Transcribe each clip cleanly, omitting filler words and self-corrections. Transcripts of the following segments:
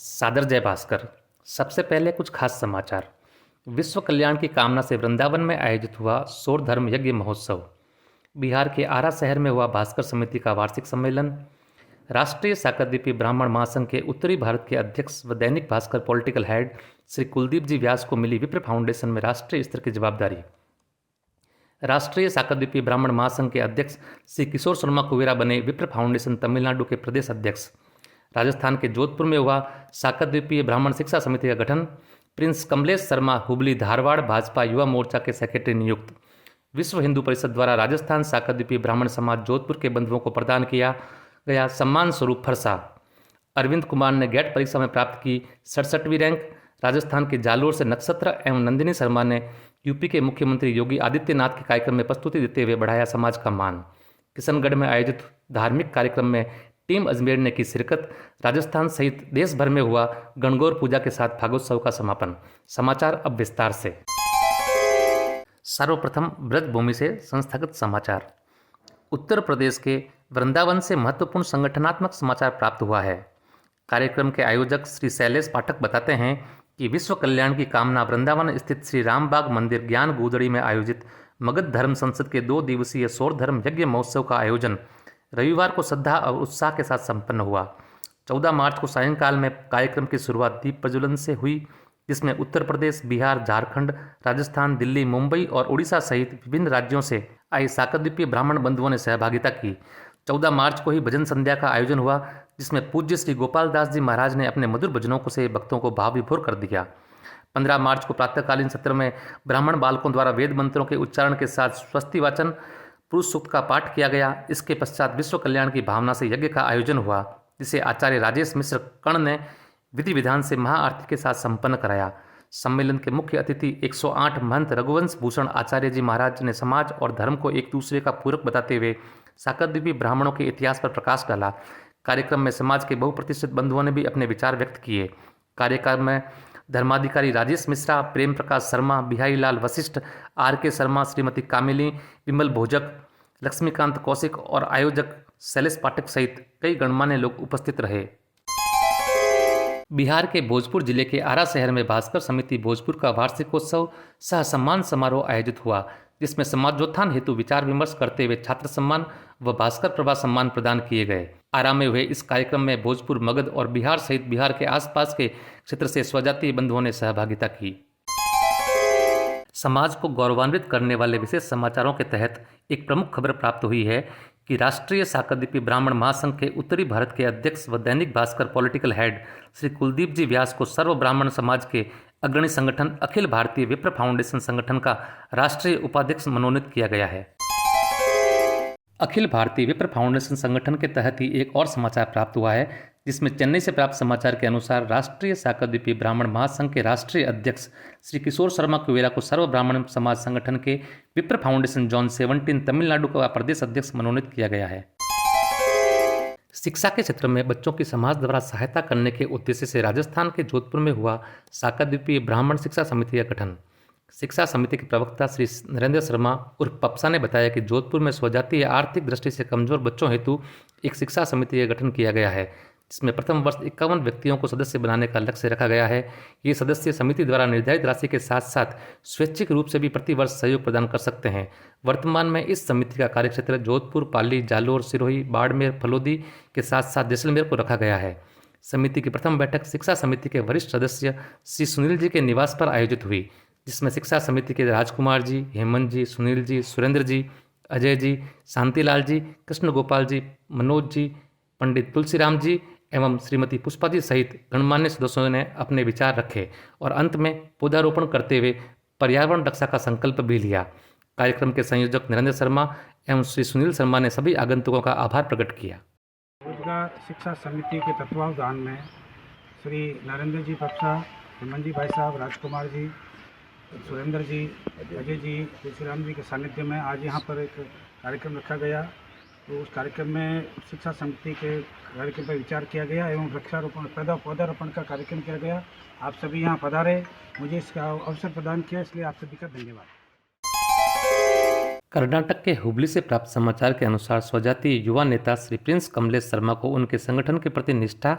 सादर जय भास्कर। सबसे पहले कुछ खास समाचार। विश्व कल्याण की कामना से वृंदावन में आयोजित हुआ सौर धर्म यज्ञ महोत्सव। बिहार के आरा शहर में हुआ भास्कर समिति का वार्षिक सम्मेलन। राष्ट्रीय साकरद्वीपी ब्राह्मण महासंघ के उत्तरी भारत के अध्यक्ष व दैनिक भास्कर पॉलिटिकल हेड श्री कुलदीप जी व्यास को मिली विप्र फाउंडेशन में राष्ट्रीय स्तर की जवाबदारी। राष्ट्रीय साकरद्वीपी ब्राह्मण महासंघ के अध्यक्ष श्री किशोर शर्मा कुवेरा बने विप्र फाउंडेशन तमिलनाडु के प्रदेश अध्यक्ष। राजस्थान के जोधपुर में हुआ साकरद्वीपीय ब्राह्मण शिक्षा समिति का गठन। प्रिंस कमलेश शर्मा हुबली धारवाड़ भाजपा युवा मोर्चा के सेक्रेटरी नियुक्त। विश्व हिंदू परिषद द्वारा राजस्थान साकरद्वीपीय ब्राह्मण समाज जोधपुर के बंधुओं को प्रदान किया गया सम्मान स्वरूप फरसा। अरविंद कुमार ने गेट परीक्षा में प्राप्त की 67वीं रैंक। राजस्थान के जालोर से नक्षत्र एवं नंदिनी शर्मा ने यूपी के मुख्यमंत्री योगी आदित्यनाथ के कार्यक्रम में प्रस्तुति देते हुए बढ़ाया समाज का मान। किशनगढ़ में आयोजित धार्मिक कार्यक्रम में टीम अजमेर ने की शिरकत। राजस्थान सहित देश भर में हुआ गणगौर पूजा के साथ फागोत्सव का समापन। समाचार अब विस्तार से। सर्वप्रथम ब्रजभूमि से संस्थागत समाचार। उत्तर प्रदेश के वृंदावन से महत्वपूर्ण संगठनात्मक समाचार प्राप्त हुआ है। कार्यक्रम के आयोजक श्री शैलेश पाठक बताते हैं कि विश्व कल्याण की कामना वृंदावन स्थित श्री रामबाग मंदिर ज्ञान गूदड़ी में आयोजित मगध धर्म संसद के 2 दिवसीय सौर धर्म यज्ञ महोत्सव का आयोजन रविवार को श्रद्धा और उत्साह के साथ संपन्न हुआ। 14 मार्च को सायंकाल में कार्यक्रम की शुरुआत दीप प्रज्वलन से हुई, जिसमें उत्तर प्रदेश, बिहार, झारखंड, राजस्थान, दिल्ली, मुंबई और उड़ीसा सहित विभिन्न राज्यों से आए साकरद्वीपीय ब्राह्मण बंधुओं ने सहभागिता की। 14 मार्च को ही भजन संध्या का आयोजन हुआ, जिसमें पूज्य श्री गोपाल दास जी महाराज ने अपने मधुर भजनों को से भक्तों को भाव विभोर कर दिया। 15 मार्च को प्रातःकालीन सत्र में ब्राह्मण बालकों द्वारा वेद मंत्रों के उच्चारण के साथ स्वस्ति वाचन पुरुष सूक्त का पाठ किया गया। इसके पश्चात विश्व कल्याण की भावना से यज्ञ का आयोजन हुआ, जिसे आचार्य राजेश मिश्र कर्ण ने विधि विधान से महाआरती के साथ संपन्न कराया। सम्मेलन के मुख्य अतिथि 108 महंत रघुवंश भूषण आचार्य जी महाराज ने समाज और धर्म को एक दूसरे का पूरक बताते हुए साकरद्वीपी ब्राह्मणों के इतिहास पर प्रकाश डाला। कार्यक्रम में समाज के बहुप्रतिष्ठित बंधुओं ने भी अपने विचार व्यक्त किए। कार्यक्रम में धर्माधिकारी राजेश मिश्रा, प्रेम प्रकाश शर्मा, बिहारी लाल वशिष्ठ, RK शर्मा, श्रीमती कामिनी विमल भोजक, लक्ष्मीकांत कौशिक और आयोजक शैलेश पाठक सहित कई गणमान्य लोग उपस्थित रहे। बिहार के भोजपुर जिले के आरा शहर में भास्कर समिति भोजपुर का वार्षिकोत्सव सह सम्मान समारोह आयोजित हुआ, जिसमें समाजोत्थान हेतु विचार विमर्श करते हुए छात्र सम्मान व भास्कर प्रभा सम्मान प्रदान किए गए। आरा में हुए इस कार्यक्रम में भोजपुर, मगध और बिहार सहित बिहार के आसपास के क्षेत्र से स्वजातीय बंधुओं ने सहभागिता की। समाज को गौरवान्वित करने वाले विशेष समाचारों के तहत एक प्रमुख खबर प्राप्त हुई है कि राष्ट्रीय साकरद्वीपी ब्राह्मण महासंघ के उत्तरी भारत के अध्यक्ष व दैनिक भास्कर पॉलिटिकल हेड श्री कुलदीप जी व्यास को सर्व ब्राह्मण समाज के अग्रणी संगठन अखिल भारतीय विप्र फाउंडेशन संगठन का राष्ट्रीय उपाध्यक्ष मनोनीत किया गया है। अखिल भारतीय विप्र फाउंडेशन संगठन के तहत ही एक और समाचार प्राप्त हुआ है, जिसमें चेन्नई से प्राप्त समाचार के अनुसार राष्ट्रीय साकरद्वीपी ब्राह्मण महासंघ के राष्ट्रीय अध्यक्ष श्री किशोर शर्मा कुवेरा को सर्व ब्राह्मण समाज संगठन के विप्र फाउंडेशन जोन 17 तमिलनाडु का प्रदेश अध्यक्ष मनोनीत किया गया है। शिक्षा के क्षेत्र में बच्चों की समाज द्वारा सहायता करने के उद्देश्य से राजस्थान के जोधपुर में हुआ साकरद्वीपीय ब्राह्मण शिक्षा समिति का गठन। शिक्षा समिति के प्रवक्ता श्री नरेंद्र शर्मा उर्फ पप्सा ने बताया कि जोधपुर में स्वजातीय या आर्थिक दृष्टि से कमजोर बच्चों हेतु एक शिक्षा समिति का गठन किया गया है, जिसमें प्रथम वर्ष 51 व्यक्तियों को सदस्य बनाने का लक्ष्य रखा गया है। ये सदस्य समिति द्वारा निर्धारित राशि के साथ साथ स्वैच्छिक रूप से भी प्रति वर्ष सहयोग प्रदान कर सकते हैं। वर्तमान में इस समिति का कार्यक्षेत्र जोधपुर, पाली, जालोर, सिरोही, बाड़मेर, फलोदी के साथ साथ जैसलमेर को रखा गया है। समिति की प्रथम बैठक शिक्षा समिति के वरिष्ठ सदस्य श्री सुनील जी के निवास पर आयोजित हुई, जिसमें शिक्षा समिति के राजकुमार जी, हेमंत जी, सुनील जी, सुरेंद्र जी, अजय जी, शांतिलाल जी, कृष्ण गोपाल जी, मनोज जी, पंडित तुलसीराम जी एवं श्रीमती पुष्पा जी सहित गणमान्य सदस्यों ने अपने विचार रखे और अंत में पौधारोपण करते हुए पर्यावरण रक्षा का संकल्प भी लिया। कार्यक्रम के संयोजक नरेंद्र शर्मा एवं श्री सुनील शर्मा ने सभी आगंतुकों का आभार प्रकट किया। रोजगार शिक्षा समिति के तत्वावधान में श्री नरेंद्र जी पप्सा, हेमंत जी भाई साहब, राजकुमार जी, सुरेंद्र जी, अजय जी, तुलसीराम जी के सानिध्य में आज यहाँ पर एक कार्यक्रम रखा गया। तो उस कार्यक्रम में शिक्षा समिति के कार्यक्रम पर विचार किया गया एवं वृक्षारोपण पौधारोपण का कार्यक्रम किया गया। आप सभी यहाँ पधारे, मुझे इसका अवसर प्रदान किया, इसलिए आप सभी का धन्यवाद। कर्नाटक के हुबली से प्राप्त समाचार के अनुसार स्वजातीय युवा नेता श्री प्रिंस कमलेश शर्मा को उनके संगठन के प्रति निष्ठा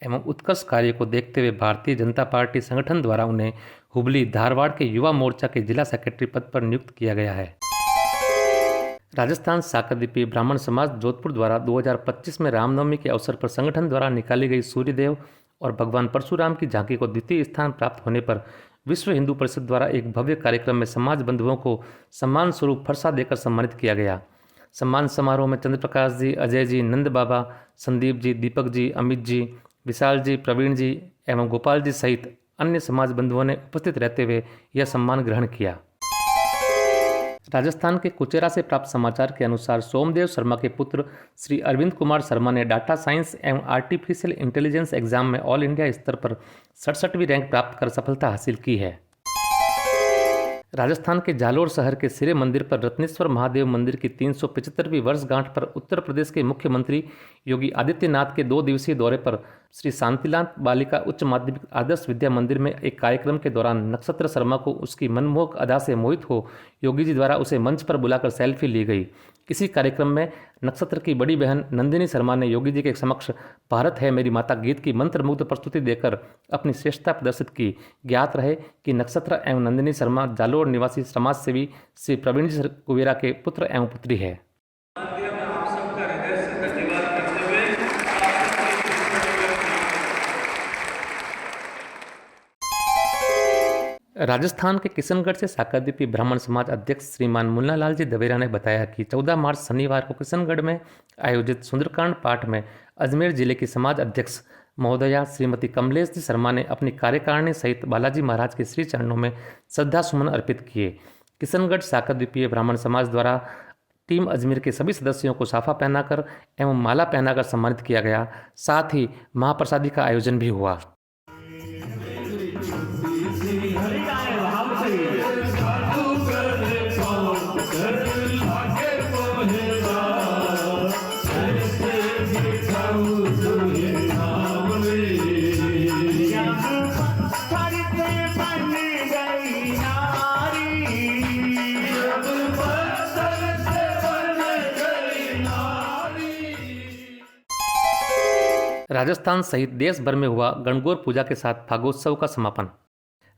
एवं उत्कृष्ट कार्य को देखते हुए भारतीय जनता पार्टी संगठन द्वारा उन्हें हुबली धारवाड़ के युवा मोर्चा के जिला सेक्रेटरी पद पर नियुक्त किया गया है। राजस्थान शाकरद्वीपीय ब्राह्मण समाज जोधपुर द्वारा 2025 में रामनवमी के अवसर पर संगठन द्वारा निकाली गई सूर्यदेव और भगवान परशुराम की झांकी को द्वितीय स्थान प्राप्त होने पर विश्व हिंदू परिषद द्वारा एक भव्य कार्यक्रम में समाज बंधुओं को सम्मान स्वरूप फरसा देकर सम्मानित किया गया। सम्मान समारोह में चंद्र प्रकाश जी, अजय जी, नंद बाबा, संदीप जी, दीपक जी, अमित जी, विशाल जी, प्रवीण जी एवं गोपाल जी सहित अन्य समाज बंधुओं ने उपस्थित रहते हुए यह सम्मान ग्रहण किया। राजस्थान के कुचेरा से प्राप्त समाचार के अनुसार सोमदेव शर्मा के पुत्र श्री अरविंद कुमार शर्मा ने डाटा साइंस एवं आर्टिफिशियल इंटेलिजेंस एग्जाम में ऑल इंडिया स्तर पर 67वीं रैंक प्राप्त कर सफलता हासिल की है। राजस्थान के जालोर शहर के सिरे मंदिर पर रत्नेश्वर महादेव मंदिर की 375वीं वर्षगांठ पर उत्तर प्रदेश के मुख्यमंत्री योगी आदित्यनाथ के 2 दिवसीय दौरे पर श्री शांतिलाल बालिका उच्च माध्यमिक आदर्श विद्या मंदिर में एक कार्यक्रम के दौरान नक्षत्र शर्मा को उसकी मनमोहक अदा से मोहित हो योगी जी द्वारा उसे मंच पर बुलाकर सेल्फी ली गई। इसी कार्यक्रम में नक्षत्र की बड़ी बहन नंदिनी शर्मा ने योगी जी के समक्ष भारत है मेरी माता गीत की मंत्रमुग्ध प्रस्तुति देकर अपनी श्रेष्ठता प्रदर्शित की। ज्ञात रहे कि नक्षत्र एवं नंदिनी शर्मा जालोर निवासी समाज सेवी श्री प्रवीण जी कुबेरा के पुत्र एवं पुत्री है। राजस्थान के किशनगढ़ से शाकरद्वीपी ब्राह्मण समाज अध्यक्ष श्रीमान मुन्नालाल जी दवेरा ने बताया कि 14 मार्च शनिवार को किशनगढ़ में आयोजित सुंदरकांड पाठ में अजमेर जिले की समाज अध्यक्ष महोदया श्रीमती कमलेश जी शर्मा ने अपनी कार्यकारिणी सहित बालाजी महाराज के श्री चरणों में श्रद्धा सुमन अर्पित किए। किशनगढ़ शाकरद्वीपीय ब्राह्मण समाज द्वारा टीम अजमेर के सभी सदस्यों को साफा पहनाकर एवं माला पहनाकर सम्मानित किया गया। साथ ही महाप्रसादी का आयोजन भी हुआ। राजस्थान सहित देश भर में हुआ गणगौर पूजा के साथ फागोत्सव का समापन।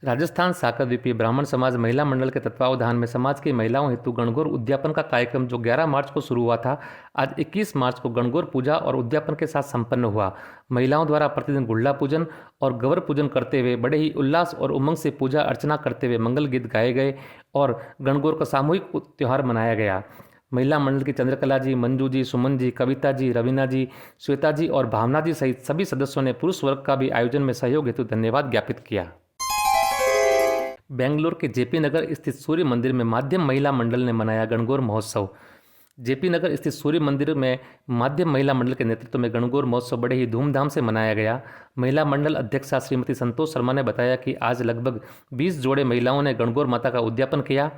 राजस्थान शाकरद्वीपीय ब्राह्मण समाज महिला मंडल के तत्वावधान में समाज की महिलाओं हेतु गणगौर उद्यापन का कार्यक्रम जो 11 मार्च को शुरू हुआ था, आज 21 मार्च को गणगौर पूजा और उद्यापन के साथ संपन्न हुआ। महिलाओं द्वारा प्रतिदिन गुड़ला पूजन और गवर पूजन करते हुए बड़े ही उल्लास और उमंग से पूजा अर्चना करते हुए मंगल गीत गाए गए और गणगौर का सामूहिक त्यौहार मनाया गया। महिला मंडल की चंद्रकला जी, मंजू जी, सुमन जी, कविता जी, रवीना जी, श्वेता जी और भावना जी सहित सभी सदस्यों ने पुरुष वर्ग का भी आयोजन में सहयोग हेतु धन्यवाद ज्ञापित किया। बेंगलोर के जेपी नगर स्थित सूर्य मंदिर में माध्यम महिला मंडल ने मनाया गणगौर महोत्सव। जेपी नगर स्थित सूर्य मंदिर में माध्यम महिला मंडल के नेतृत्व में गणगौर महोत्सव बड़े ही धूमधाम से मनाया गया। महिला मंडल अध्यक्षा श्रीमती संतोष शर्मा ने बताया कि आज लगभग 20 जोड़े महिलाओं ने गणगौर माता का उद्यापन किया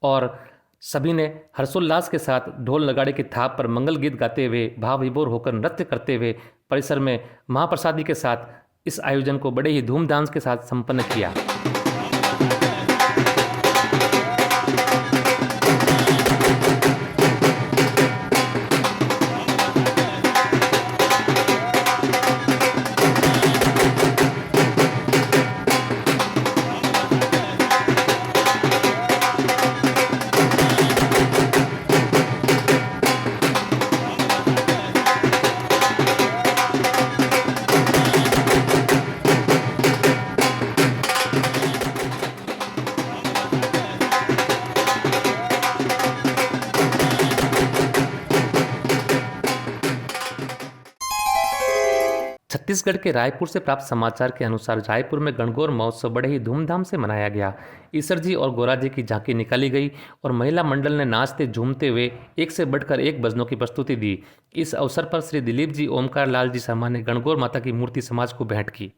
और सभी ने हर्षोल्लास के साथ ढोल नगाड़े की थाप पर मंगल गीत गाते हुए भाव विभोर होकर नृत्य करते हुए परिसर में महाप्रसादी के साथ इस आयोजन को बड़े ही धूमधाम के साथ संपन्न किया। छत्तीसगढ़ के रायपुर से प्राप्त समाचार के अनुसार रायपुर में गणगौर महोत्सव बड़े ही धूमधाम से मनाया गया। ईसर जी और गोरा जी की झांकी निकाली गई और महिला मंडल ने नाचते झूमते हुए एक से बढ़कर एक भजनों की प्रस्तुति दी। इस अवसर पर श्री दिलीप जी ओमकार लाल जी शर्मा ने गणगौर माता की मूर्ति समाज को भेंट की।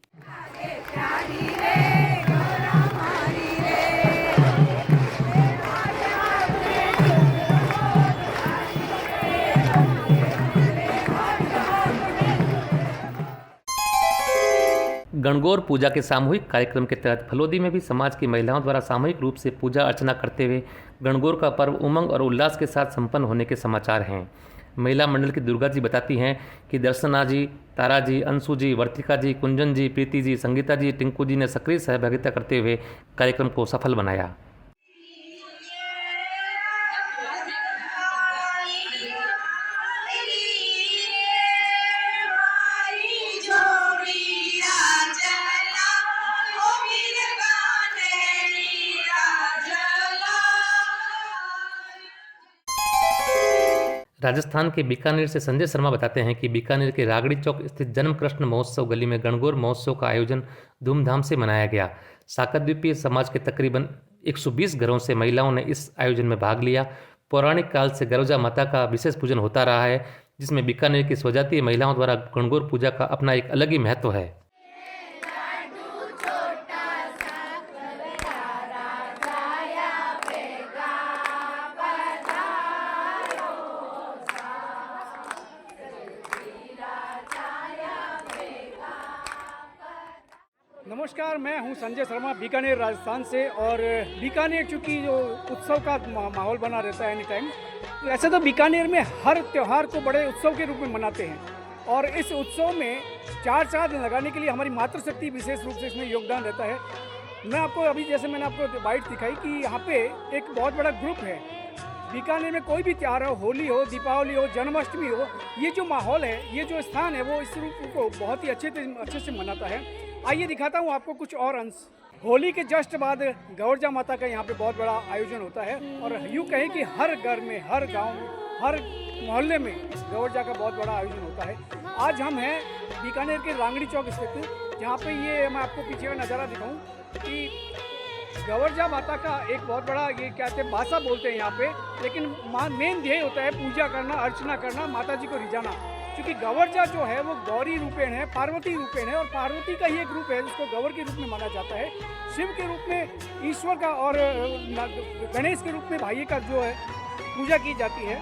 गणगौर पूजा के सामूहिक कार्यक्रम के तहत फलोदी में भी समाज की महिलाओं द्वारा सामूहिक रूप से पूजा अर्चना करते हुए गणगौर का पर्व उमंग और उल्लास के साथ संपन्न होने के समाचार हैं। महिला मंडल की दुर्गा जी बताती हैं कि दर्शना जी, तारा जी, अंशु जी, वर्तिका जी, कुंजन जी, प्रीति जी, संगीता जी, टिंकू जी ने सक्रिय सहभागिता करते हुए कार्यक्रम को सफल बनाया। राजस्थान के बीकानेर से संजय शर्मा बताते हैं कि बीकानेर के रागड़ी चौक स्थित जन्म कृष्ण महोत्सव गली में गणगौर महोत्सव का आयोजन धूमधाम से मनाया गया। साकरद्वीपीय समाज के तकरीबन 120 घरों से महिलाओं ने इस आयोजन में भाग लिया। पौराणिक काल से गरौजा माता का विशेष पूजन होता रहा है, जिसमें बीकानेर की स्वजातीय महिलाओं द्वारा गणगौर पूजा का अपना एक अलग ही महत्व है। नमस्कार, मैं हूं संजय शर्मा बीकानेर राजस्थान से। और बीकानेर चूँकि जो उत्सव का माहौल बना रहता है एनी टाइम, तो ऐसे तो बीकानेर में हर त्यौहार को बड़े उत्सव के रूप में मनाते हैं। और इस उत्सव में 4 दिन लगाने के लिए हमारी मातृशक्ति विशेष रूप से इसमें योगदान रहता है। मैं आपको अभी जैसे मैंने आपको बाइट दिखाई कि यहाँ पे एक बहुत बड़ा ग्रुप है। बीकानेर में कोई भी त्यौहार हो, होली हो, दीपावली हो, जन्माष्टमी हो, ये जो माहौल है, ये जो स्थान है, वो इस रूप को बहुत ही अच्छे से मनाता है। आइए दिखाता हूँ आपको कुछ और अंश। होली के जस्ट बाद गौरजा माता का यहाँ पे बहुत बड़ा आयोजन होता है। और यूँ कहें कि हर घर में, हर गांव में, हर मोहल्ले में गौरजा का बहुत बड़ा आयोजन होता है। आज हम हैं बीकानेर के रांगड़ी चौक स्थित, जहाँ पे ये मैं आपको पीछे का नज़ारा दिखाऊँ कि गौरजा माता का एक बहुत बड़ा ये क्या कहते हैं भाषा बोलते हैं यहाँ पे, लेकिन मेन ध्येय होता है पूजा करना, अर्चना करना, माता जी को रिझाना। क्योंकि गौरजा जो है वो गौरी रूपेण है, पार्वती रूपेण है, और पार्वती का ही एक रूप है जिसको गौर के रूप में माना जाता है। शिव के रूप में ईश्वर का और गणेश के रूप में भाई का जो है पूजा की जाती है।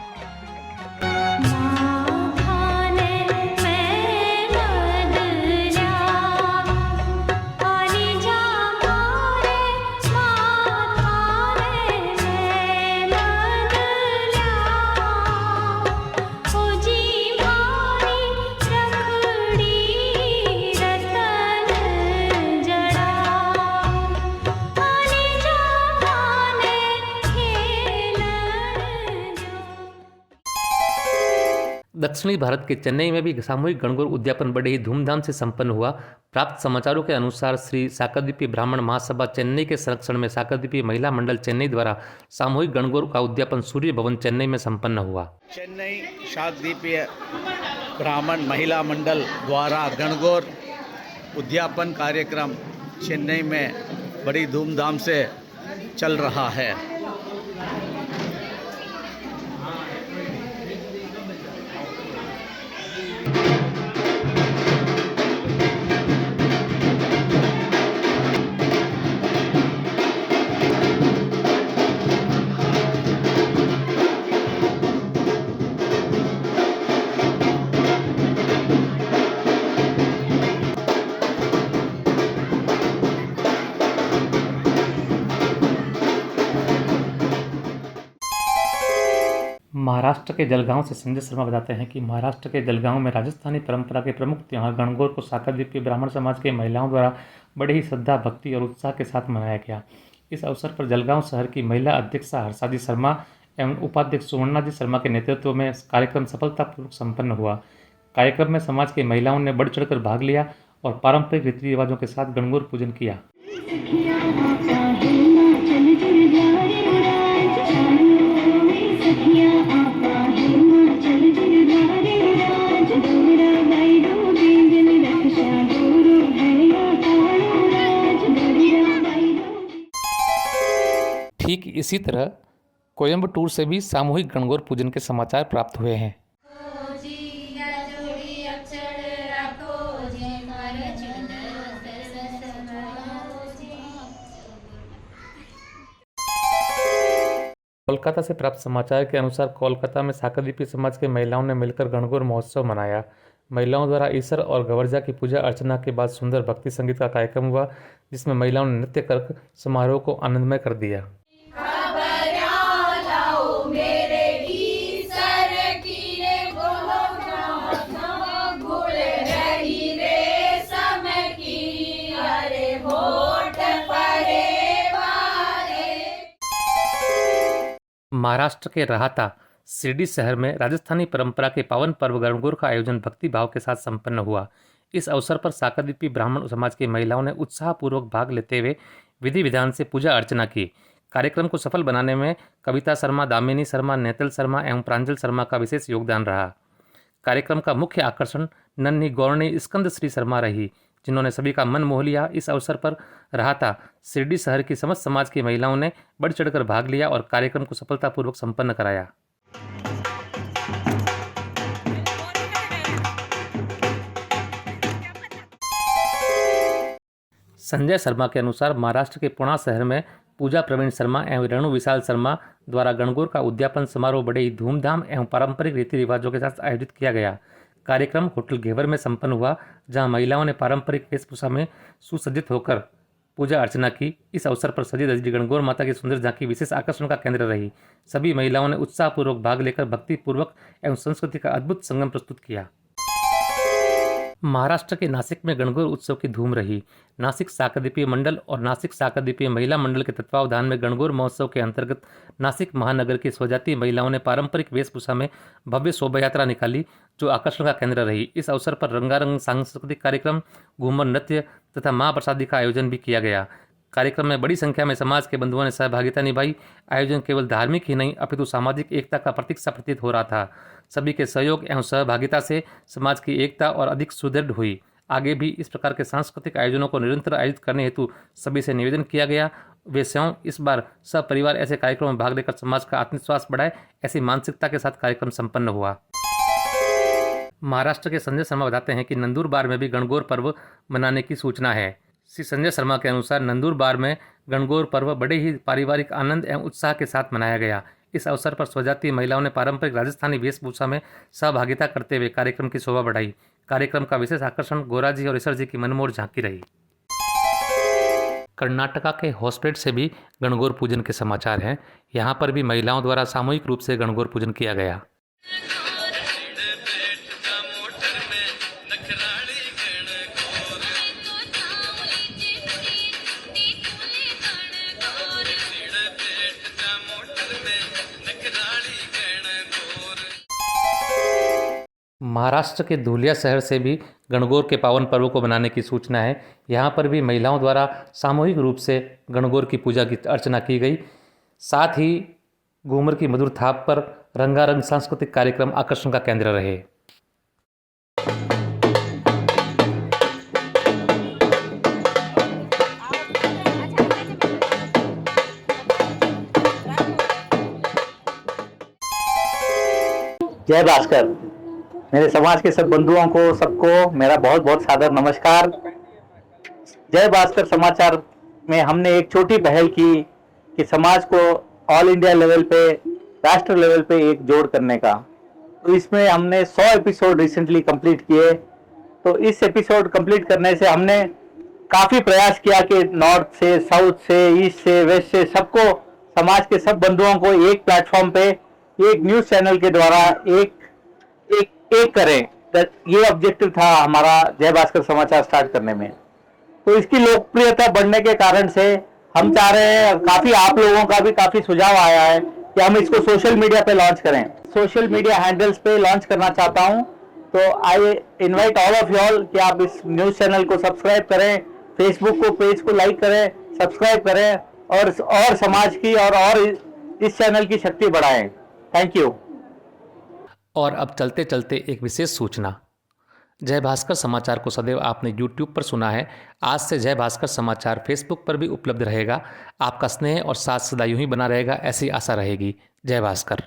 दक्षिणी भारत के चेन्नई में भी सामूहिक गणगौर उद्यापन बड़े ही धूमधाम से संपन्न हुआ। प्राप्त समाचारों के अनुसार श्री साकरद्वीपीय ब्राह्मण महासभा चेन्नई के संरक्षण में साकरद्वीपीय महिला मंडल चेन्नई द्वारा सामूहिक गणगौर का उद्यापन सूर्य भवन चेन्नई में संपन्न हुआ। चेन्नई साकरद्वीपीय ब्राह्मण महिला मंडल द्वारा गणगौर उद्यापन कार्यक्रम चेन्नई में बड़ी धूमधाम से चल रहा है। महाराष्ट्र के जलगांव से संजय शर्मा बताते हैं कि महाराष्ट्र के जलगांव में राजस्थानी परंपरा के प्रमुख त्यौहार गणगौर को साकरद्वीपीय ब्राह्मण समाज के महिलाओं द्वारा बड़े ही श्रद्धा, भक्ति और उत्साह के साथ मनाया गया। इस अवसर पर जलगांव शहर की महिला अध्यक्षा हर्षादी शर्मा एवं उपाध्यक्ष सुवर्णा जी शर्मा के नेतृत्व में कार्यक्रम सफलतापूर्वक संपन्न हुआ। कार्यक्रम में समाज की महिलाओं ने बढ़ चढ़कर भाग लिया और पारंपरिक रीति रिवाजों के साथ गणगौर पूजन किया। ठीक इसी तरह कोयम्बटूर से भी सामूहिक गणगौर पूजन के समाचार प्राप्त हुए हैं। कोलकाता से प्राप्त समाचार के अनुसार कोलकाता में साकरद्वीपीय समाज के महिलाओं ने मिलकर गणगौर महोत्सव मनाया। महिलाओं द्वारा ईसर और गवरजा की पूजा अर्चना के बाद सुंदर भक्ति संगीत का कार्यक्रम हुआ, जिसमें महिलाओं ने नृत्य कर समारोह को आनंदमय कर दिया। मेरे ईसर की रे महाराष्ट्र के राहता शिरडी शहर में राजस्थानी परंपरा के पावन पर्व गणगौर का आयोजन भक्ति भाव के साथ संपन्न हुआ। इस अवसर पर साकरद्वीपी ब्राह्मण समाज की महिलाओं ने उत्साहपूर्वक भाग लेते हुए विधि विधान से पूजा अर्चना की। कार्यक्रम को सफल बनाने में कविता शर्मा, दामिनी शर्मा, नेतल शर्मा एवं प्रांजल शर्मा का विशेष योगदान रहा। कार्यक्रम का मुख्य आकर्षण नन्ही गौरणी स्कंद श्री शर्मा रही, जिन्होंने सभी का मन मोह लिया। इस अवसर पर राहता शिरडी शहर की समस्त समाज की महिलाओं ने बढ़ चढ़कर भाग लिया और कार्यक्रम को सफलतापूर्वक संपन्न कराया। संजय शर्मा के अनुसार महाराष्ट्र के पुणे शहर में पूजा प्रवीण शर्मा एवं रेणु विशाल शर्मा द्वारा गणगौर का उद्यापन समारोह बड़े ही धूमधाम एवं पारंपरिक रीति रिवाजों के साथ आयोजित किया गया। कार्यक्रम होटल घेवर में संपन्न हुआ, जहां महिलाओं ने पारंपरिक वेशभूषा में सुसज्जित होकर पूजा अर्चना की। इस अवसर पर सजी धजी गणगौर माता की सुंदर झांकी विशेष आकर्षण का केंद्र रही। सभी महिलाओं ने उत्साहपूर्वक भाग लेकर भक्तिपूर्वक एवं संस्कृति का अद्भुत संगम प्रस्तुत किया। महाराष्ट्र के नासिक में गणगौर उत्सव की धूम रही। नासिक साकरद्वीपीय मंडल और नासिक साकरद्वीपीय महिला मंडल के तत्वावधान में गणगौर महोत्सव के अंतर्गत नासिक महानगर की स्वजातीय महिलाओं ने पारंपरिक वेशभूषा में भव्य शोभा यात्रा निकाली, जो आकर्षण का केंद्र रही। इस अवसर पर रंगारंग सांस्कृतिक कार्यक्रम, घूमर नृत्य तथा महाप्रसादी का आयोजन भी किया गया। कार्यक्रम में बड़ी संख्या में समाज के बंधुओं ने सहभागिता निभाई। आयोजन केवल धार्मिक ही नहीं अपितु सामाजिक एकता का प्रतीक सा प्रतीत हो रहा था। सभी के सहयोग एवं सहभागिता से समाज की एकता और अधिक सुदृढ़ हुई। आगे भी इस प्रकार के सांस्कृतिक आयोजनों को निरंतर आयोजित करने हेतु सभी से निवेदन किया गया। वे स्वयं इस बार सपरिवार ऐसे कार्यक्रमों में भाग लेकर समाज का आत्मविश्वास बढ़ाए, ऐसी मानसिकता के साथ कार्यक्रम संपन्न हुआ। महाराष्ट्र के संजय शर्मा बताते हैं कि नंदुरबार में भी गणगौर पर्व मनाने की सूचना है। श्री संजय शर्मा के अनुसार नंदुरबार में गणगौर पर्व बड़े ही पारिवारिक आनंद एवं उत्साह के साथ मनाया गया। इस अवसर पर स्वजातीय महिलाओं ने पारंपरिक राजस्थानी वेशभूषा में सहभागिता करते हुए कार्यक्रम की शोभा बढ़ाई। कार्यक्रम का विशेष आकर्षण गोराजी और ईश्वर जी की मनमोहक झांकी रही। कर्नाटका के होसपेट से भी गणगौर पूजन के समाचार हैं। यहाँ पर भी महिलाओं द्वारा सामूहिक रूप से गणगौर पूजन किया गया। महाराष्ट्र के धुलिया शहर से भी गणगौर के पावन पर्व को मनाने की सूचना है। यहाँ पर भी महिलाओं द्वारा सामूहिक रूप से गणगौर की पूजा की अर्चना की गई। साथ ही घूमर की मधुर थाप पर रंगारंग सांस्कृतिक कार्यक्रम आकर्षण का केंद्र रहे। जय भास्कर। मेरे समाज के सब बंधुओं को सबको मेरा बहुत बहुत सादर नमस्कार। जय भास्कर समाचार में हमने एक छोटी पहल की कि समाज को ऑल इंडिया लेवल पे, राष्ट्र लेवल पे एक जोड़ करने का। तो इसमें हमने 100 एपिसोड रिसेंटली कंप्लीट किए। तो इस एपिसोड कंप्लीट करने से हमने काफ़ी प्रयास किया कि नॉर्थ से, साउथ से, ईस्ट से, वेस्ट से सबको, समाज के सब बंधुओं को एक प्लेटफॉर्म पे, एक न्यूज़ चैनल के द्वारा एक करें। ये ऑब्जेक्टिव था हमारा जय भास्कर समाचार स्टार्ट करने में। तो इसकी लोकप्रियता बढ़ने के कारण से हम चाह रहे हैं, काफी आप लोगों का भी काफी सुझाव आया है कि हम इसको सोशल मीडिया पे लॉन्च करें। सोशल मीडिया हैंडल्स पे लॉन्च करना चाहता हूं। तो I invite all of you all कि आप इस न्यूज चैनल को सब्सक्राइब करें, फेसबुक को पेज को लाइक करें, सब्सक्राइब करें और समाज की और इस चैनल की शक्ति बढ़ाएं। Thank you. और अब चलते चलते एक विशेष सूचना। जय भास्कर समाचार को सदैव आपने YouTube पर सुना है। आज से जय भास्कर समाचार Facebook पर भी उपलब्ध रहेगा। आपका स्नेह और साथ सदा यूं ही बना रहेगा, ऐसी आशा रहेगी। जय भास्कर।